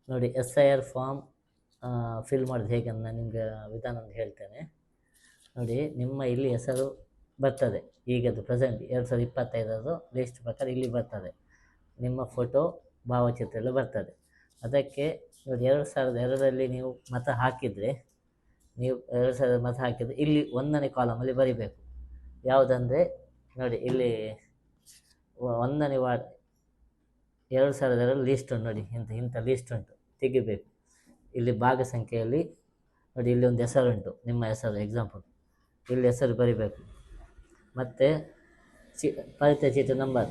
ನೋಡಿ, S I R form fill ಮಾಡೋದು ಹೇಗೆ ಅಂತ ನಾನು ನಿಮಗೆ ವಿಧಾನ ಒಂದು ಹೇಳ್ತೇನೆ. ನೋಡಿ, ನಿಮ್ಮ ಇಲ್ಲಿ ಹೆಸರು ಬರ್ತದೆ, ಈಗದು ಪ್ರೆಸೆಂಟ್ 2025 ಲಿಸ್ಟ್ ಪ್ರಕಾರ ಇಲ್ಲಿ ಬರ್ತದೆ. ನಿಮ್ಮ ಫೋಟೋ, ಭಾವಚಿತ್ರ ಎಲ್ಲ ಬರ್ತದೆ. ಅದಕ್ಕೆ ನೋಡಿ, 2002ರಲ್ಲಿ ನೀವು ಮತ ಹಾಕಿದರೆ, ನೀವು 2000 ಮತ ಹಾಕಿದರೆ ಇಲ್ಲಿ 1ನೇ ಕಾಲಮಲ್ಲಿ ಬರಿಬೇಕು. ಯಾವುದಂದರೆ ನೋಡಿ, ಇಲ್ಲಿ 1ನೇ ವಾರ್ಡ್ 2002 ಲಿಸ್ಟ್ ಉಂಟು ನೋಡಿ, ಇಂಥ ಲಿಸ್ಟ್ ಉಂಟು, ತೆಗಿಬೇಕು. ಇಲ್ಲಿ ಭಾಗ ಸಂಖ್ಯೆಯಲ್ಲಿ ನೋಡಿ, ಇಲ್ಲಿ ಒಂದು ಹೆಸರುಂಟು, ನಿಮ್ಮ ಹೆಸರು ಎಕ್ಸಾಂಪಲ್, ಇಲ್ಲಿ ಹೆಸರು ಬರಿಬೇಕು. ಮತ್ತು ಪರಿಚಯ ಚೀಟಿ ನಂಬರ್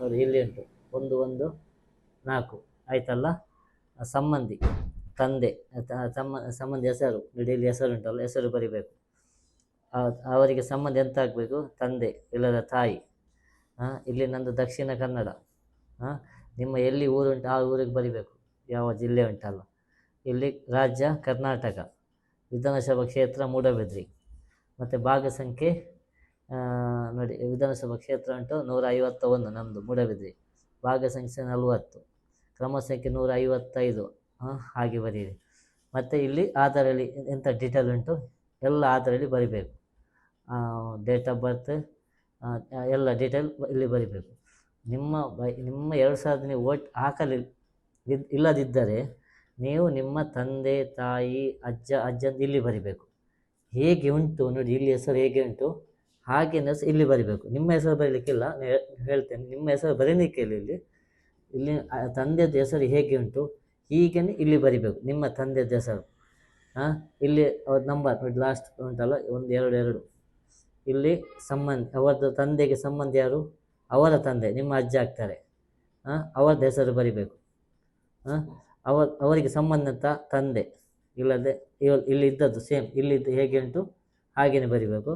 ನೋಡಿ, ಇಲ್ಲಿ ಉಂಟು 114 ಆಯ್ತಲ್ಲ. ಸಂಬಂಧಿ, ತಂದೆ, ಸಂಬಂಧಿ ಹೆಸರು ನೋಡಿ, ಇಲ್ಲಿ ಹೆಸರು ಉಂಟಲ್ಲ, ಹೆಸರು ಬರಿಬೇಕು. ಅವರಿಗೆ ಸಂಬಂಧ ಎಂತ ಆಗಬೇಕು? ತಂದೆ ಇಲ್ಲದ ತಾಯಿ. ಇಲ್ಲಿ ನಂದು ದಕ್ಷಿಣ ಕನ್ನಡ. ನಿಮ್ಮ ಎಲ್ಲಿ ಊರುಂಟು ಆ ಊರಿಗೆ ಬರಿಬೇಕು, ಯಾವ ಜಿಲ್ಲೆ ಉಂಟಲ್ಲ. ಇಲ್ಲಿ ರಾಜ್ಯ ಕರ್ನಾಟಕ, ವಿಧಾನಸಭಾ ಕ್ಷೇತ್ರ ಮೂಡಬಿದ್ರಿ. ಮತ್ತು ಭಾಗ ಸಂಖ್ಯೆ ನೋಡಿ, ವಿಧಾನಸಭಾ ಕ್ಷೇತ್ರ ಉಂಟು 151 ನಮ್ಮದು ಮೂಡಬಿದ್ರಿ. ಭಾಗ ಸಂಖ್ಯೆ 40, ಕ್ರಮ ಸಂಖ್ಯೆ 155 ಹಾಗೆ ಬರೀರಿ. ಮತ್ತು ಇಲ್ಲಿ ಆಧಾರಲ್ಲಿ ಎಂಥ ಡೀಟೇಲ್ ಉಂಟು ಎಲ್ಲ ಆಧಾರಲ್ಲಿ ಬರಿಬೇಕು. ಡೇಟ್ ಆಫ್ ಬರ್ತ್ ಎಲ್ಲ ಡೀಟೇಲ್ ಇಲ್ಲಿ ಬರಿಬೇಕು. ನಿಮ್ಮ 2000 ನೀವು ವೋಟ್ ಇಲ್ಲದಿದ್ದರೆ ನೀವು ನಿಮ್ಮ ತಂದೆ, ತಾಯಿ, ಅಜ್ಜಂದು ಇಲ್ಲಿ ಬರಿಬೇಕು. ಹೇಗೆ ಉಂಟು ನೋಡಿ, ಇಲ್ಲಿ ಹೆಸರು ಹೇಗೆ ಉಂಟು ಹಾಗೆ ಇಲ್ಲಿ ಬರಿಬೇಕು. ನಿಮ್ಮ ಹೆಸರು ಬರೀಲಿಕ್ಕಿಲ್ಲ, ಹೇಳ್ತೇನೆ, ನಿಮ್ಮ ಹೆಸರು ಬರೀಲಿಕ್ಕಿಲ್ಲ. ಇಲ್ಲಿ ತಂದೆಯದ್ದು ಹೆಸರು ಹೇಗೆ ಉಂಟು ಹೀಗೆ ಇಲ್ಲಿ ಬರಿಬೇಕು, ನಿಮ್ಮ ತಂದೆಯದ್ದು ಹೆಸರು. ಇಲ್ಲಿ ಅವ್ರ ನಂಬರ್ ನೋಡಿ, ಲಾಸ್ಟ್ ಉಂಟಲ್ಲ 122. ಇಲ್ಲಿ ಸಂಬಂಧ, ಅವರದ್ದು ತಂದೆಗೆ ಸಂಬಂಧ ಯಾರು? ಅವರ ತಂದೆ, ನಿಮ್ಮ ಅಜ್ಜ ಆಗ್ತಾರೆ. ಅವರದ್ದು ಹೆಸರು ಬರಿಬೇಕು. ಅವರಿಗೆ ಸಂಬಂಧಂತ ತಂದೆ ಇಲ್ಲದೆ ಇಲ್ಲಿ ಇದ್ದದ್ದು ಸೇಮ್ ಇಲ್ಲಿದ್ದು ಹೇಗೆ ಉಂಟು ಹಾಗೆಯೇ ಬರಿಬೇಕು.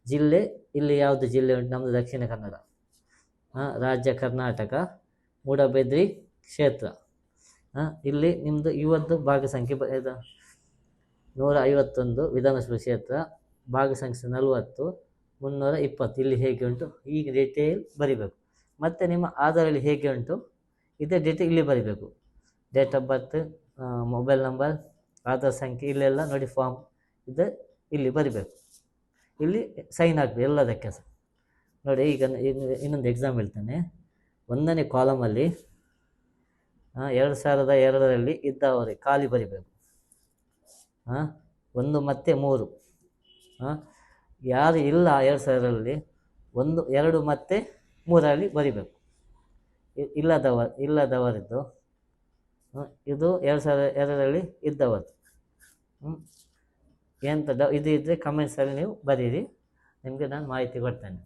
ಜಿಲ್ಲೆ, ಇಲ್ಲಿ ಯಾವುದು ಜಿಲ್ಲೆ ಉಂಟು? ನಮ್ಮದು ದಕ್ಷಿಣ ಕನ್ನಡ. ರಾಜ್ಯ ಕರ್ನಾಟಕ, ಮೂಡಬಿದ್ರಿ ಕ್ಷೇತ್ರ. ಇಲ್ಲಿ ನಿಮ್ಮದು ಇವತ್ತು ಭಾಗ ಸಂಖ್ಯೆ 151 ವಿಧಾನಸಭಾ ಕ್ಷೇತ್ರ, ಭಾಗ ಸಂಖ್ಯೆ 40, 320 ಇಲ್ಲಿ ಹೇಗೆ ಉಂಟು ಈಗ ಡೀಟೇಲ್ ಬರಿಬೇಕು. ಮತ್ತು ನಿಮ್ಮ ಆಧಾರಲ್ಲಿ ಹೇಗೆ ಉಂಟು ಇದೇ ಡೀಟೇಲ್ ಇಲ್ಲಿ ಬರಿಬೇಕು. Date of birth, mobile number, Aadhaar ಸಂಖ್ಯೆ ಇಲ್ಲೆಲ್ಲ ನೋಡಿ, ಫಾರ್ಮ್ ಇದೆ ಇಲ್ಲಿ ಬರಿಬೇಕು. ಇಲ್ಲಿ ಸೈನ್ ಆಗಬೇಕು ಎಲ್ಲದಕ್ಕೆ ಸಹ. ನೋಡಿ, ಈಗ ಇನ್ನೊಂದು ಎಕ್ಸಾಮ್ ಹೇಳ್ತೇನೆ. 1ನೇ ಕಾಲಮಲ್ಲಿ 2002ರಲ್ಲಿ ಇದ್ದವರಿಗೆ ಖಾಲಿ ಬರಿಬೇಕು. 1 ಮತ್ತು 3 ಯಾರು ಇಲ್ಲ 2000ರಲ್ಲಿ 1, 2 ಮತ್ತು 3ರಲ್ಲಿ ಬರಿಬೇಕು. ಇಲ್ಲದವರಿದ್ದು ಇದು 2002ರಲ್ಲಿ ಇದ್ದವರದ್ದು. ಎಂತ ಇದು ಇದ್ದರೆ ಕಮೆಂಟ್ಸಲ್ಲಿ ನೀವು ಬರೀರಿ, ನಿಮಗೆ ನಾನು ಮಾಹಿತಿ ಕೊಡ್ತೇನೆ.